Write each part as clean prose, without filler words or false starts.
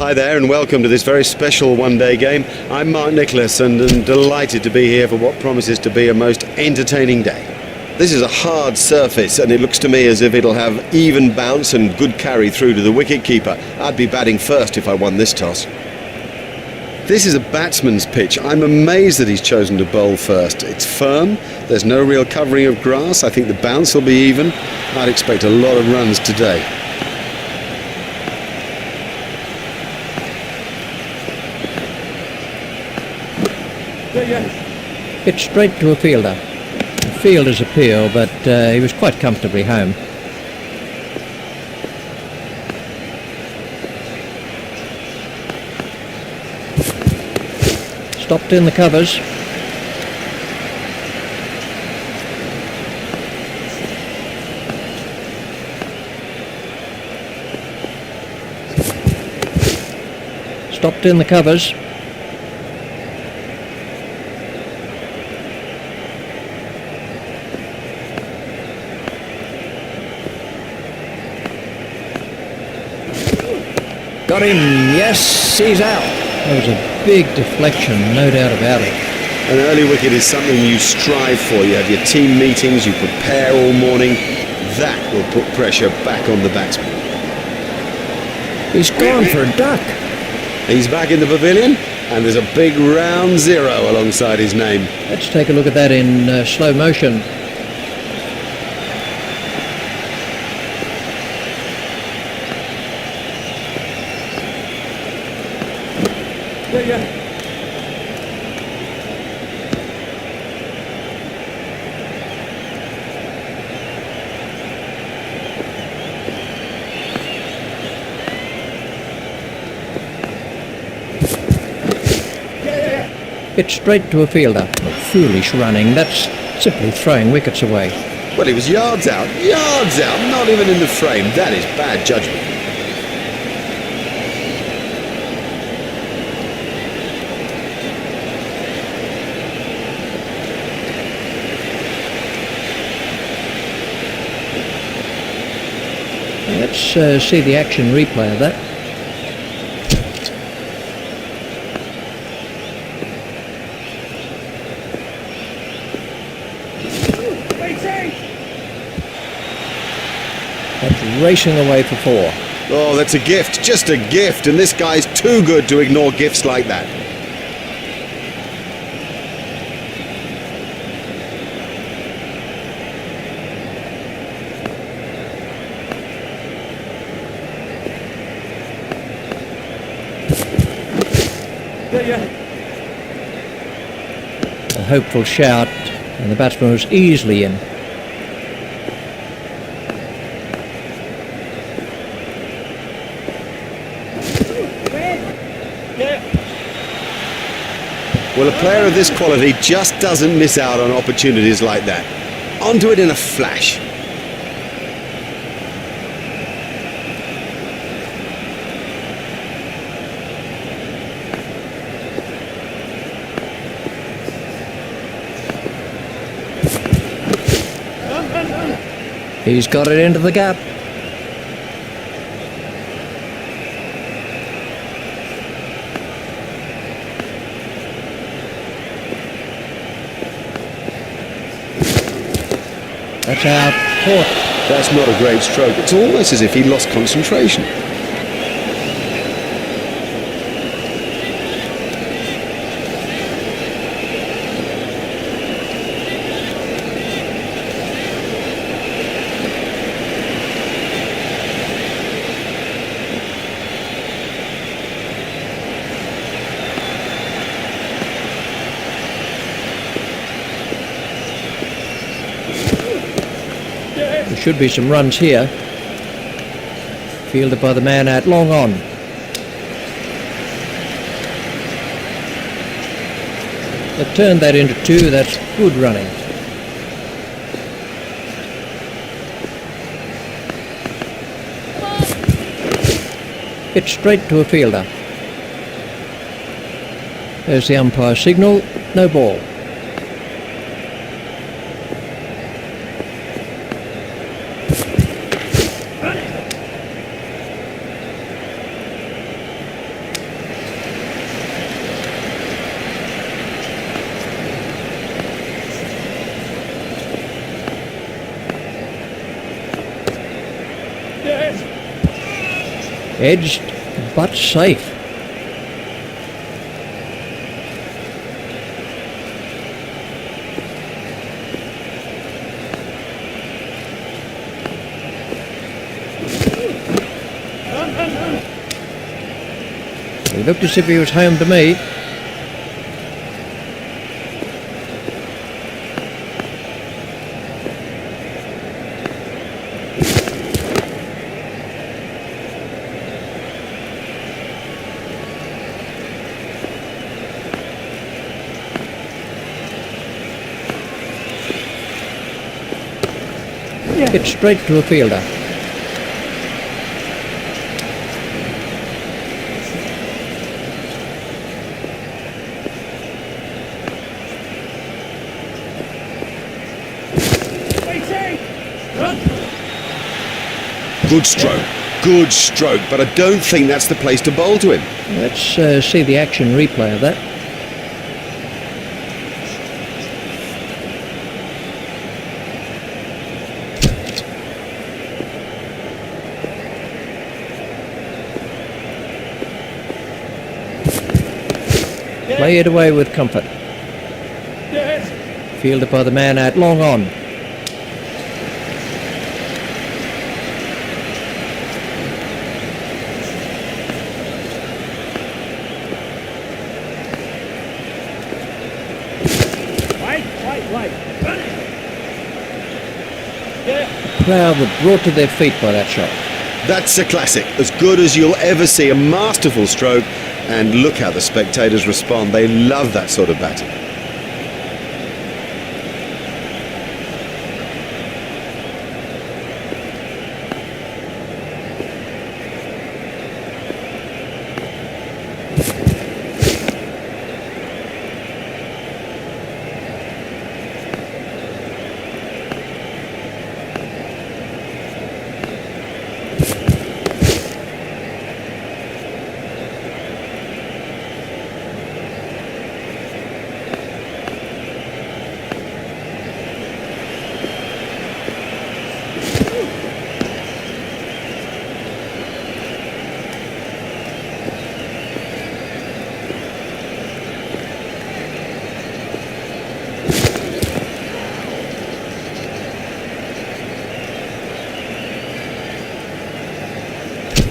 Hi there and welcome to this very special one-day game. I'm Mark Nicholas and am delighted to be here for what promises to be a most entertaining day. This is a hard surface and it looks to me as if it'll have even bounce and good carry through to the wicket-keeper. I'd be batting first if I won this toss. This is a batsman's pitch. I'm amazed that he's chosen to bowl first. It's firm, there's no real covering of grass. I think the bounce will be even. I'd expect a lot of runs today. Hit straight to a fielder. The fielder's appeal, but he was quite comfortably home. Stopped in the covers. Stopped in the covers. Got him, yes, he's out. That was a big deflection, no doubt about it. An early wicket is something you strive for. You have your team meetings, you prepare all morning. That will put pressure back on the batsman. He's gone for a duck. He's back in the pavilion and there's a big round 0 alongside his name. Let's take a look at that in slow motion. Hit straight to a fielder. Foolish running. That's simply throwing wickets away. Well, he was yards out, not even in the frame. That is bad judgment. Let's see the action replay of that. That's racing away for 4. Oh, that's a gift, just a gift, and this guy's too good to ignore gifts like that. A hopeful shout, and the batsman was easily in. Well, a player of this quality just doesn't miss out on opportunities like that. Onto it in a flash. He's got it into the gap. That's out. Caught. That's not a great stroke. It's almost as if he lost concentration. There should be some runs here. Fielded by the man out long on. They've turned that into 2. That's good running. Hit straight to a fielder. There's the umpire signal. No ball. Edged, but safe. He looked as if he was home to me. Hit straight to a fielder. Good stroke, but I don't think that's the place to bowl to him. Let's see the action replay of that. Play it away with comfort. Fielded by the man out long on. Crowd were brought to their feet by that shot. That's a classic, as good as you'll ever see. A masterful stroke, and look how the spectators respond. They love that sort of batting.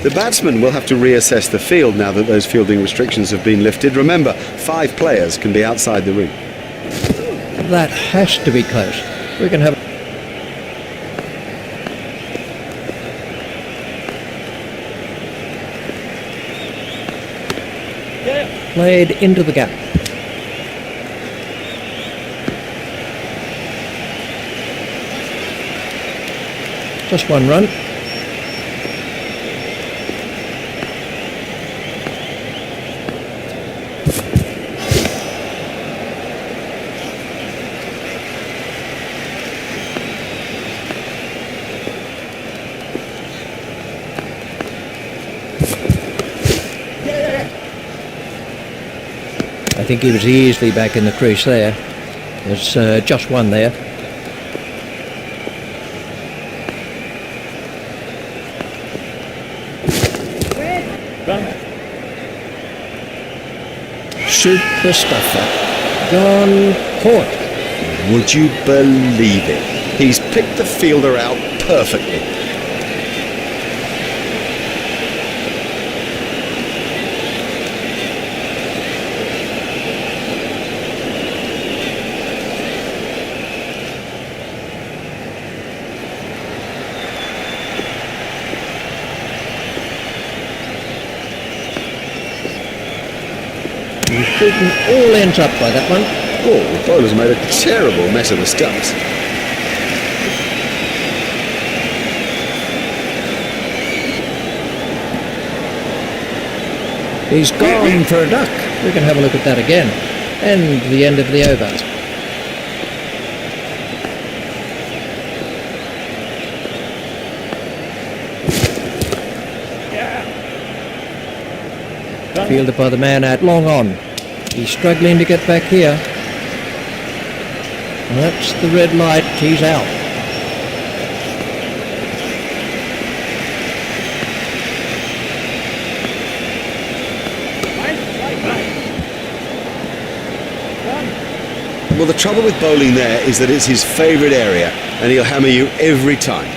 The batsman will have to reassess the field now that those fielding restrictions have been lifted. Remember, 5 players can be outside the ring. That has to be close. We can have... Played into the gap. Just one run. I think he was easily back in the crease there. There's just one there. Super stuffer. Gone caught. Would you believe it? He's picked the fielder out perfectly. He's beaten all ends up by that one. Oh, the bowler's made a terrible mess of the stumps. He's gone for a duck. We can have a look at that again. And the end of the over. Fielded by the man out long on. He's struggling to get back here. That's the red light. He's out. Well, the trouble with bowling there is that it's his favourite area, and he'll hammer you every time.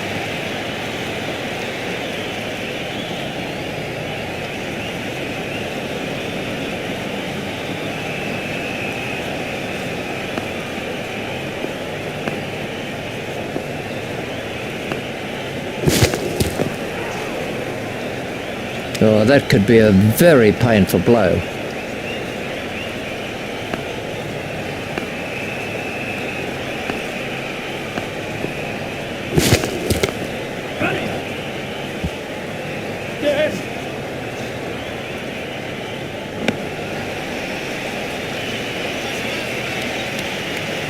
Oh, that could be a very painful blow.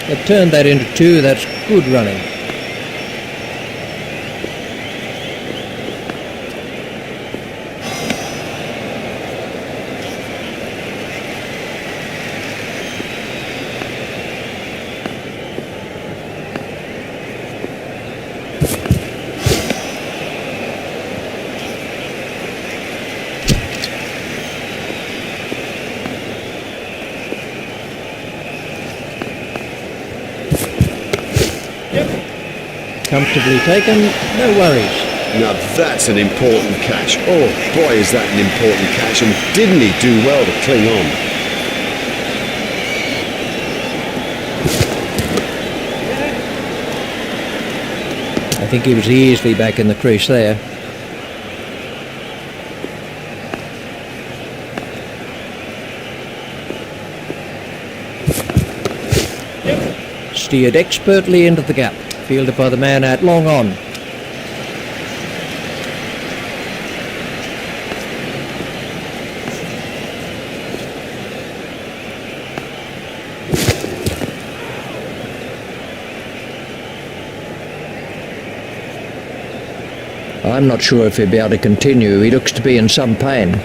They've turned that into 2. That's good running. Comfortably taken, no worries. Now that's an important catch. Oh boy, is that an important catch, and didn't he do well to cling on? I think he was easily back in the crease there. Steered expertly into the gap. Fielded by the man out long on. I'm not sure if he'll be able to continue. He looks to be in some pain.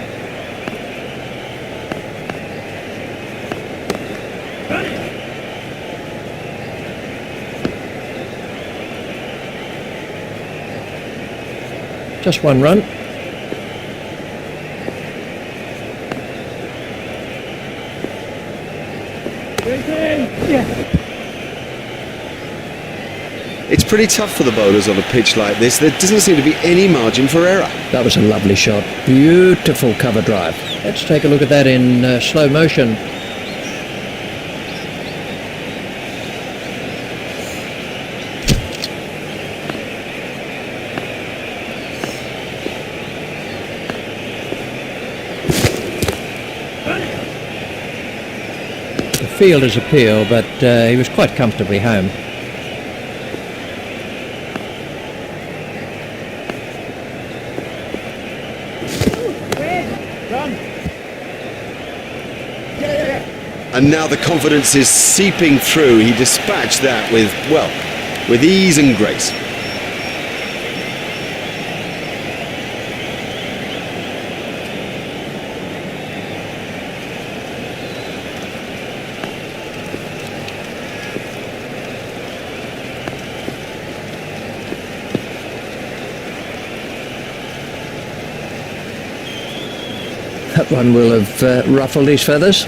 Just one run. It's pretty tough for the bowlers on a pitch like this. There doesn't seem to be any margin for error. That was a lovely shot. Beautiful cover drive. Let's take a look at that in slow motion. The fielder's appeal, but he was quite comfortably home. And now the confidence is seeping through. He dispatched that with, well, with ease and grace. That one will have ruffled his feathers.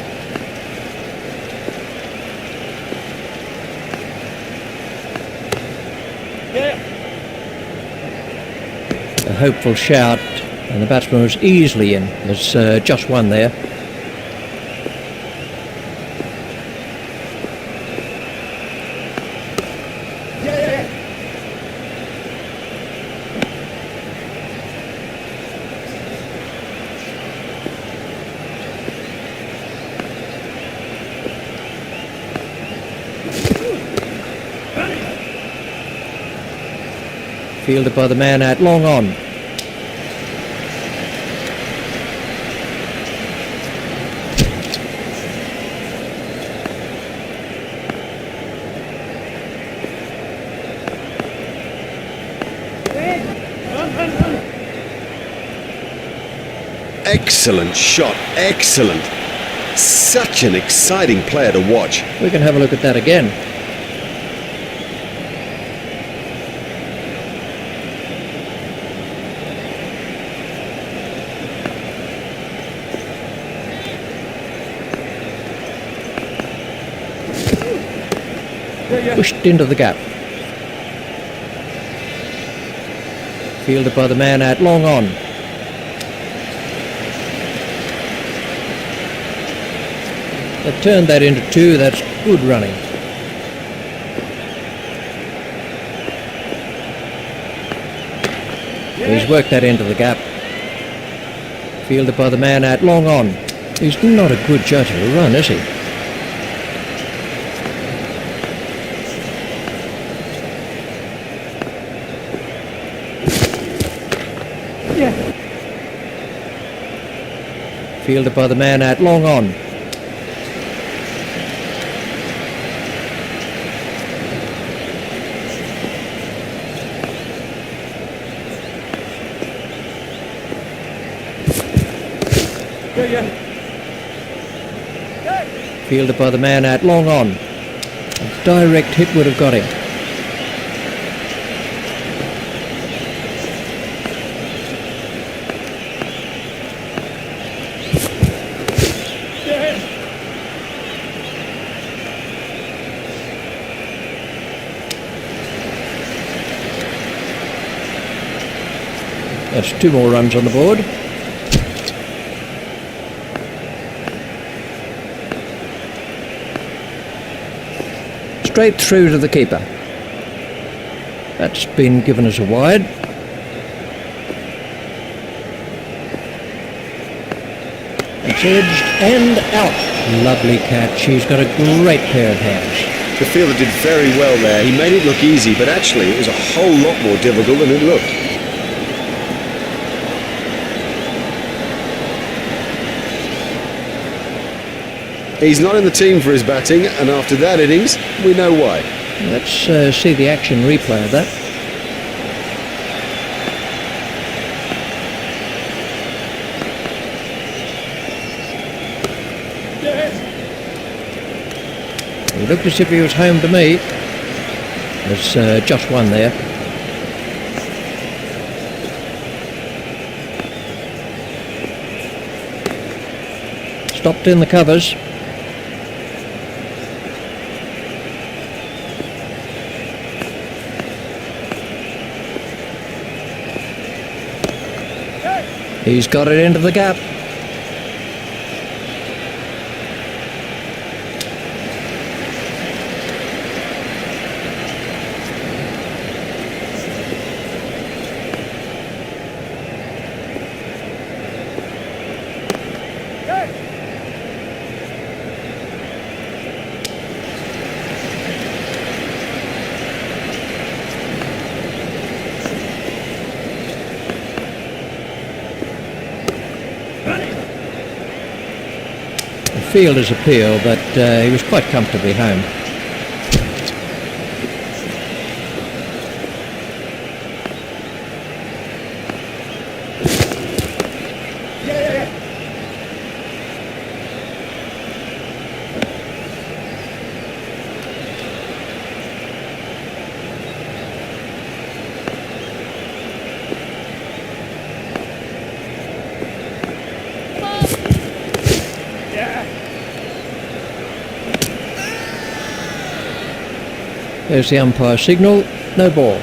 A hopeful shout, and the batsman was easily in. There's just one there. Fielded by the man out long on. Excellent shot, excellent. Such an exciting player to watch. We can have a look at that again. Pushed into the gap. Fielded by the man out long on. They've turned that into 2. That's good running. He's worked that into the gap. Fielded by the man out long on. He's not a good judge of a run, is he? Fielded by the man out long on. Fielded by the man out long on. A direct hit would have got him. That's 2 more runs on the board. Straight through to the keeper. That's been given as a wide. It's edged and out. Lovely catch. He's got a great pair of hands. The fielder did very well there. He made it look easy, but actually it was a whole lot more difficult than it looked. He's not in the team for his batting, and after that innings, we know why. Let's see the action replay of that. He looked as if he was home to me. There's just one there. Stopped in the covers. He's got it into the gap. Fielder's appeal, but he was quite comfortably home. There's the umpire signal, no ball.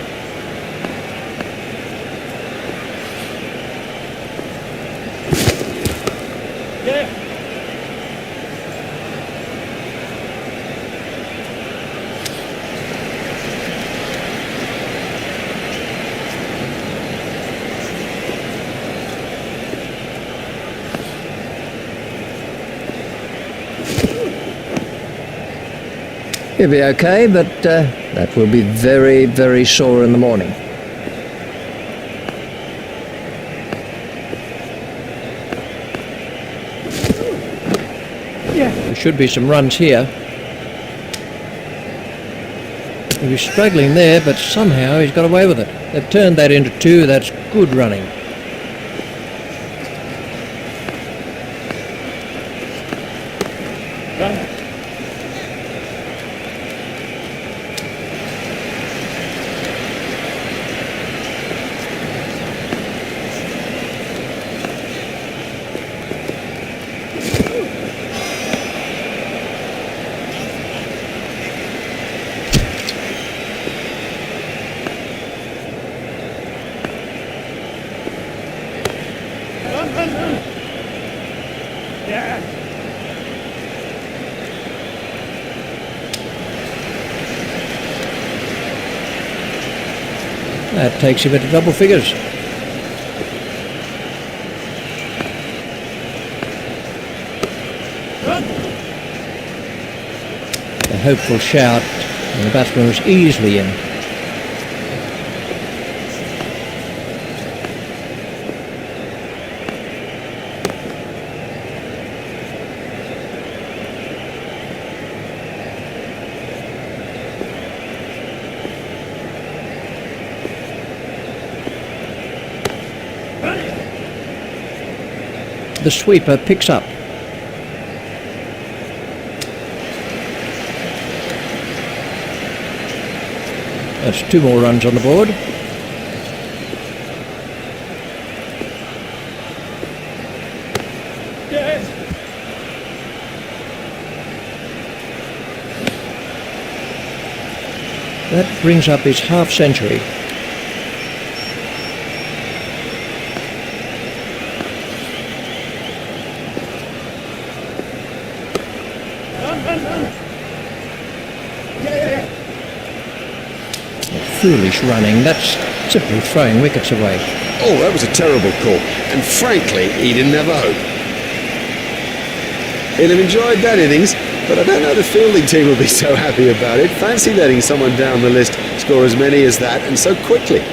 He'll be okay, but that will be very, very sore in the morning. There should be some runs here. He was struggling there, but somehow he's got away with it. They've turned that into 2. That's good running. That takes him into double figures. A hopeful shout, and the batsman was easily in. The sweeper picks up. That's 2 more runs on the board. That brings up his half century. Foolish running, that's simply throwing wickets away. Oh, that was a terrible call, and frankly, he didn't have a hope. He'd have enjoyed that innings, but I don't know the fielding team will be so happy about it. Fancy letting someone down the list score as many as that, and so quickly.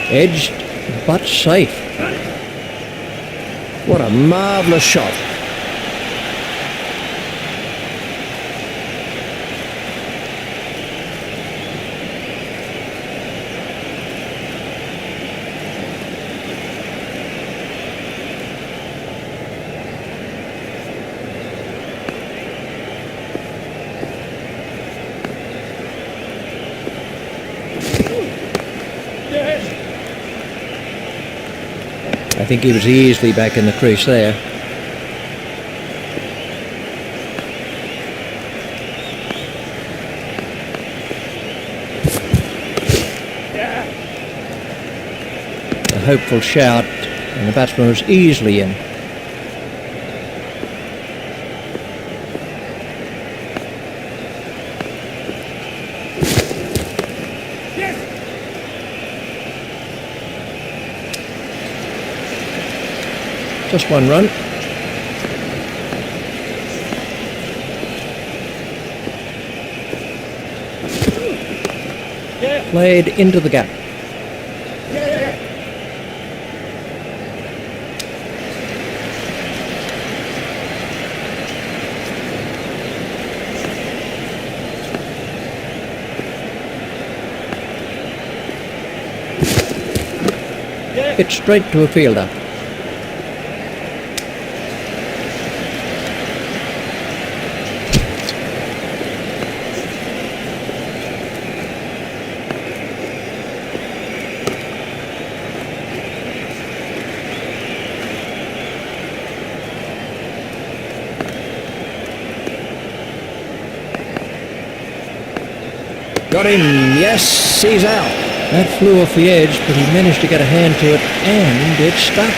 Edged, but safe. What a marvellous shot. I think he was easily back in the crease there. A hopeful shout, and the batsman was easily in. Just 1 run. Played into the gap. Hit straight to a fielder. Got him, yes, he's out. That flew off the edge, but he managed to get a hand to it, and it stuck.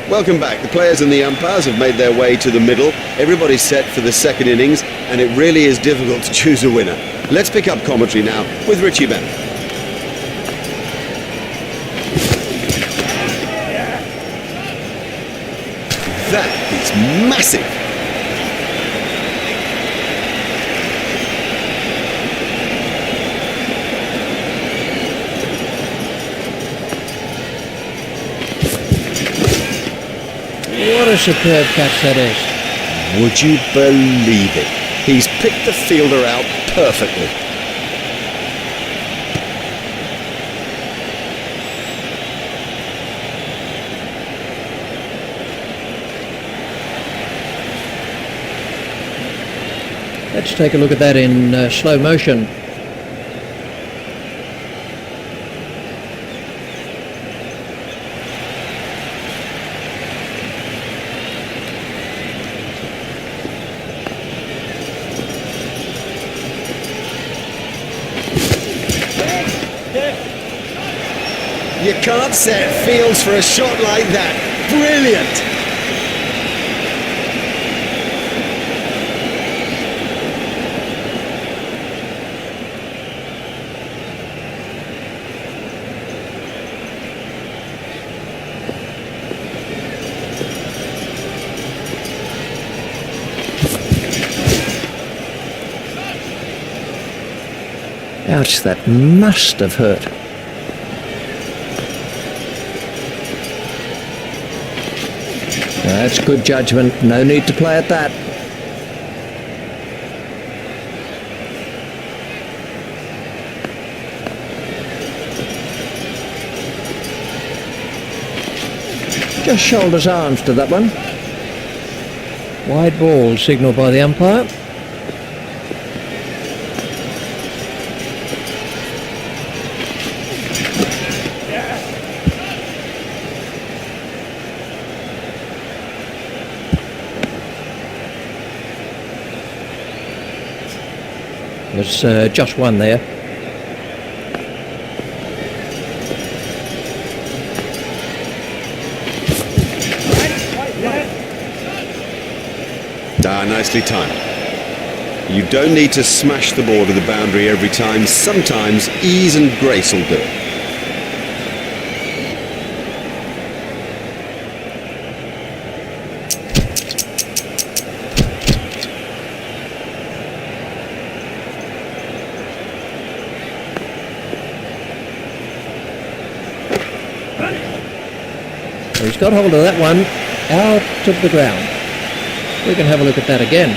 Welcome back. The players and the umpires have made their way to the middle. Everybody's set for the second innings, and it really is difficult to choose a winner. Let's pick up commentary now with Richie Bennett. That is massive. What a superb catch that is. Would you believe it? He's picked the fielder out perfectly. Let's take a look at that in slow motion. You can't set fields for a shot like that. Brilliant! Ouch, that must have hurt. That's good judgment. No need to play at that. Just shoulders arms to that one. Wide ball signalled by the umpire. There's just one there. Nicely timed. You don't need to smash the ball to the boundary every time. Sometimes ease and grace will do it. He's got hold of that one out of the ground. We can have a look at that again.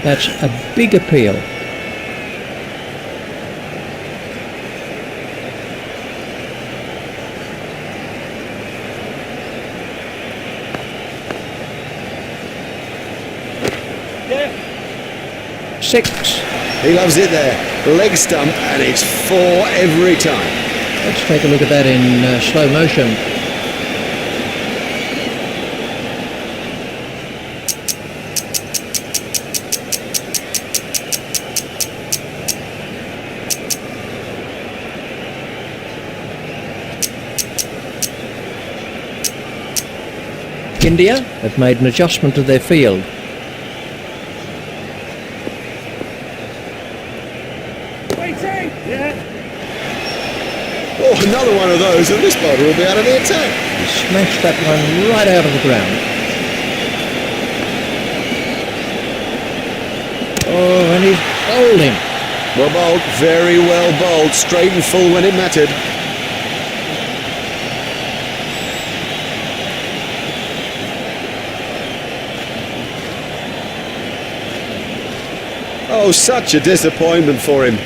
That's a big appeal. Six. He loves it there. Leg stump, and it's 4 every time. Let's take a look at that in slow motion. India have made an adjustment to their field. Oh, another one of those, and this bowler will be out of the attack. He smashed that one right out of the ground. Oh, and he's bowled him. Well bowled, very well bowled, straight and full when it mattered. Oh, such a disappointment for him.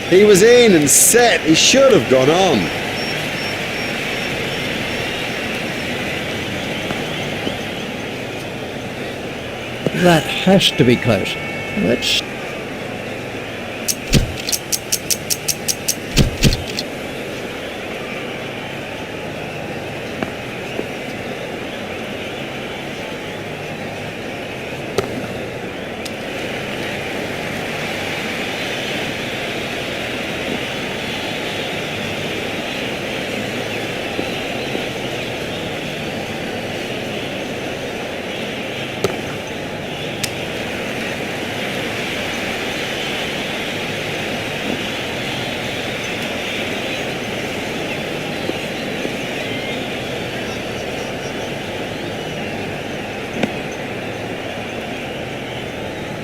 He was in and set. He should have gone on. That has to be close. Let's...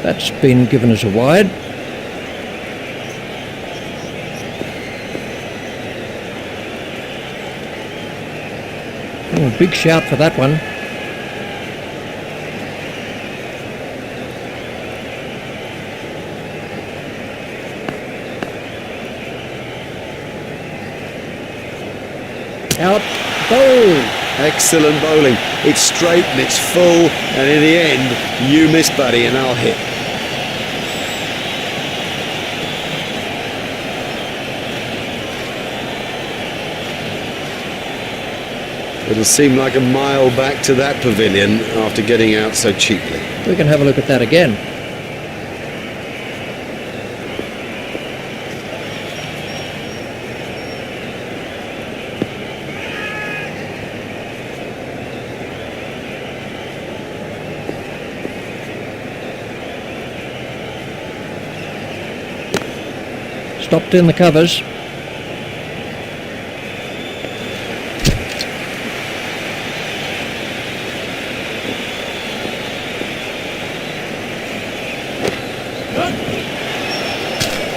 That's been given as a wide. Oh, big shout for that one. Out. Bowl. Excellent bowling. It's straight and it's full, and in the end, you miss, buddy, and I'll hit. It'll seem like a mile back to that pavilion after getting out so cheaply. We can have a look at that again. Stopped in the covers.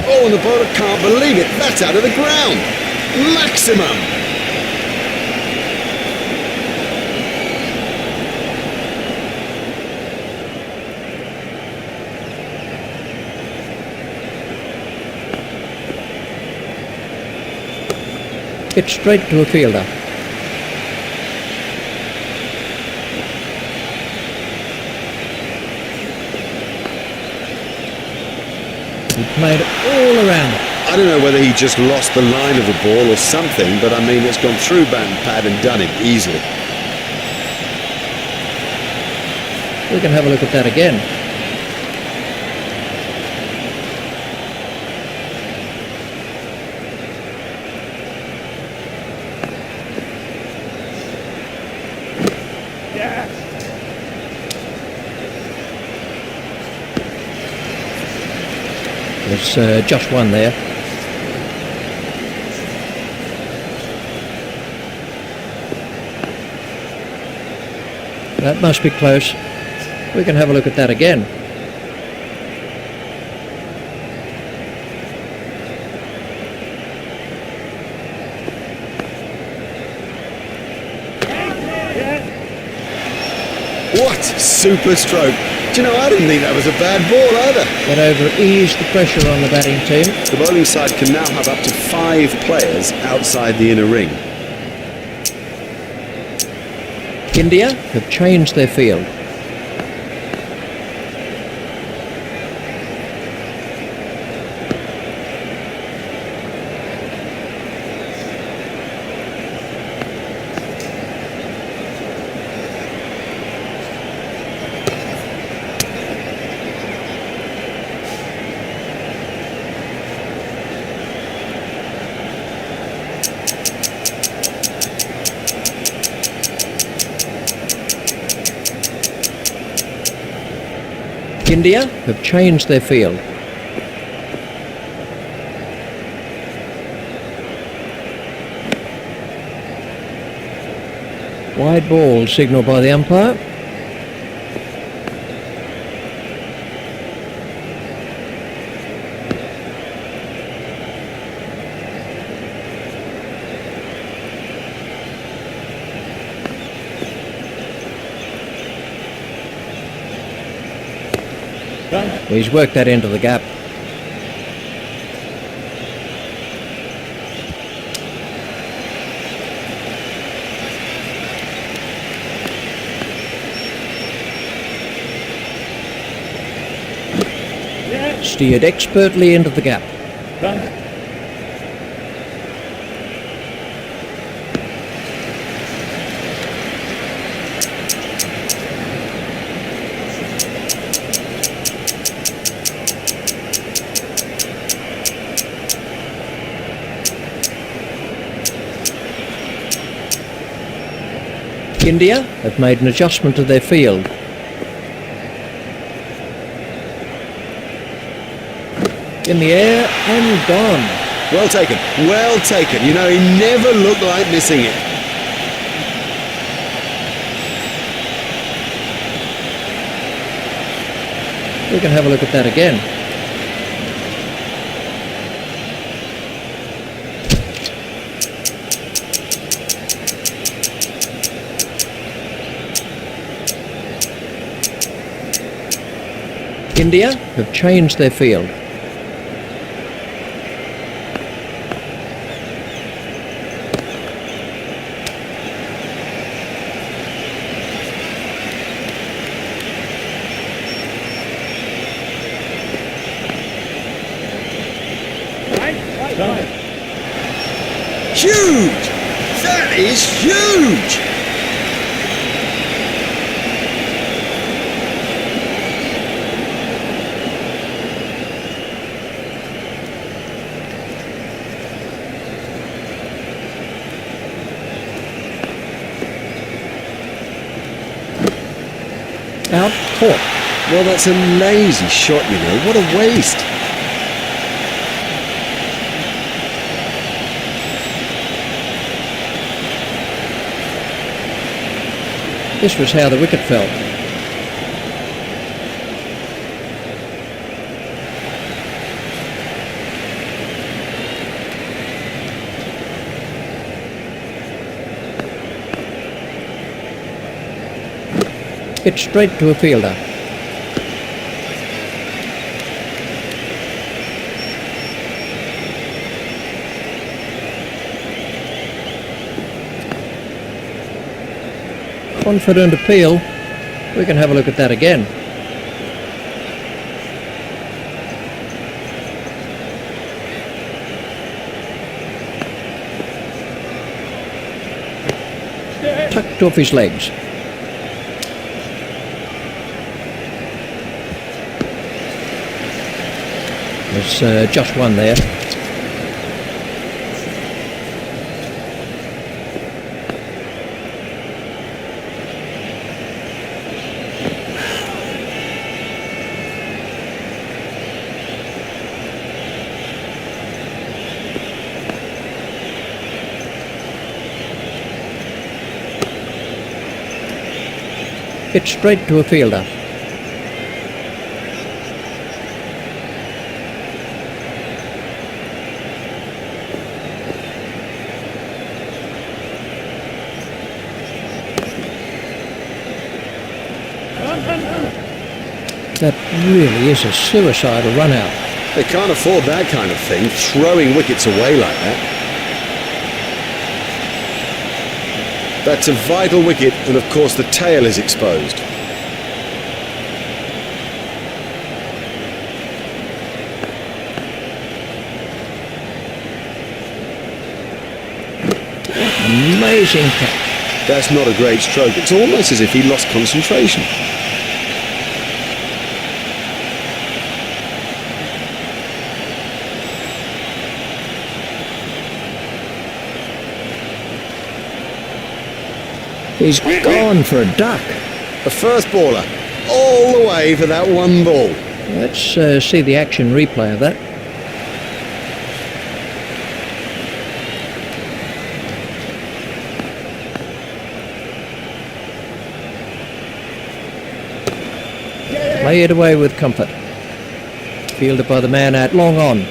Oh, and the bowler can't believe it. That's out of the ground. Maximum. Hit straight to a fielder. He played it all around. I don't know whether he just lost the line of the ball or something, but I mean, it's gone through bat and pad and done it easily. We can have a look at that again. There's just one there. That must be close. We can have a look at that again. What super stroke. Do you know, I didn't think that was a bad ball either. Went over, eased the pressure on the batting team. The bowling side can now have up to 5 players outside the inner ring. India have changed their field. India have changed their field. Wide ball signalled by the umpire. He's worked that into the gap. Steered expertly into the gap. India have made an adjustment to their field. In the air and gone. Well taken, well taken. You know, he never looked like missing it. We can have a look at that again. India have changed their field. That is huge! Out, caught. Well, that's a lazy shot, you know. What a waste. This was how the wicket fell. Hit straight to a fielder. Confident appeal. We can have a look at that again. Tucked off his legs. There's just one there. Hit straight to a fielder. That really is a suicidal run out. They can't afford that kind of thing, throwing wickets away like that. That's a vital wicket, and of course the tail is exposed. Amazing catch. That's not a great stroke. It's almost as if he lost concentration. He's gone for a duck. A first baller, all the way for that one ball. Let's see the action replay of that. Play it away with comfort. Fielded by the man out long on.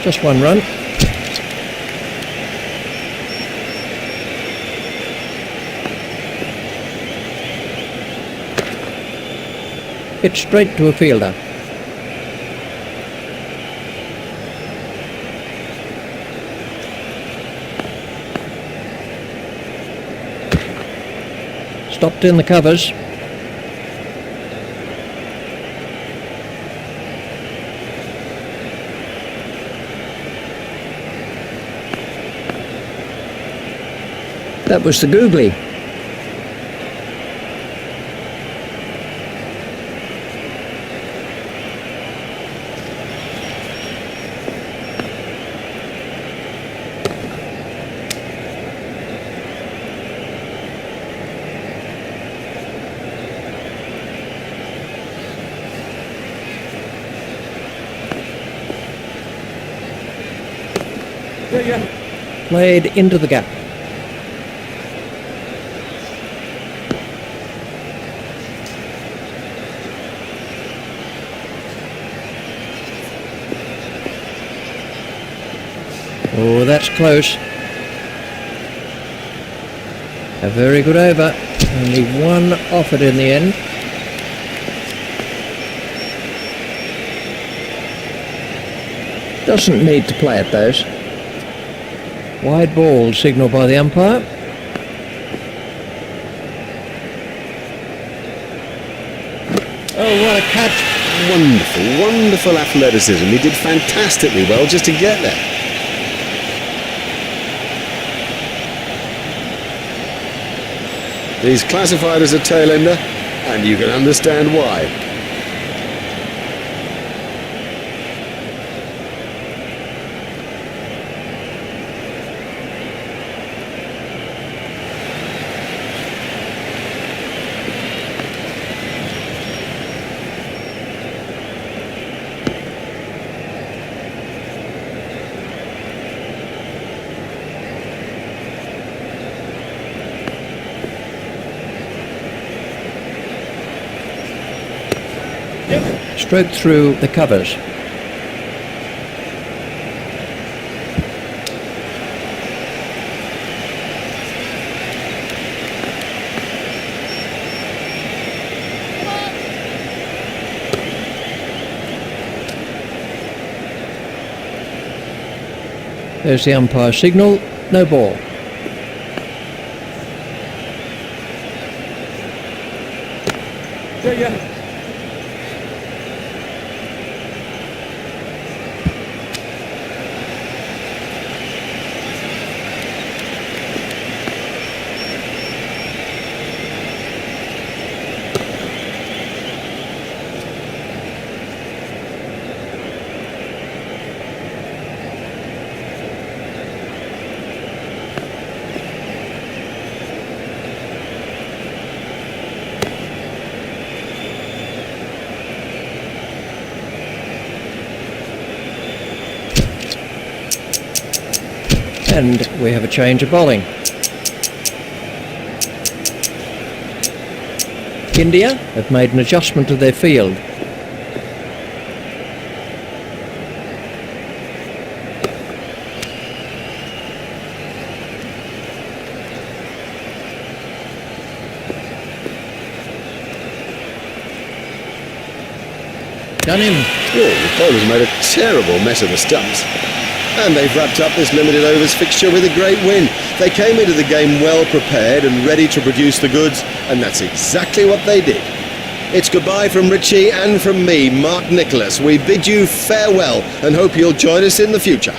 Just one run. Hit straight to a fielder. Stopped in the covers. That was the googly. Played into the gap. Oh, that's close. A very good over. Only one offered in the end. Doesn't need to play at those. Wide ball signalled by the umpire. Oh, what a catch. Wonderful, wonderful athleticism. He did fantastically well just to get there. He's classified as a tail-ender, and you can understand why. Stroked through the covers. There's the umpire signal, no ball. Yeah. And we have a change of bowling. India have made an adjustment to their field. Done him. Oh, the bowler's made a terrible mess of the stumps. And they've wrapped up this limited overs fixture with a great win. They came into the game well prepared and ready to produce the goods, and that's exactly what they did. It's goodbye from Richie and from me, Mark Nicholas. We bid you farewell and hope you'll join us in the future.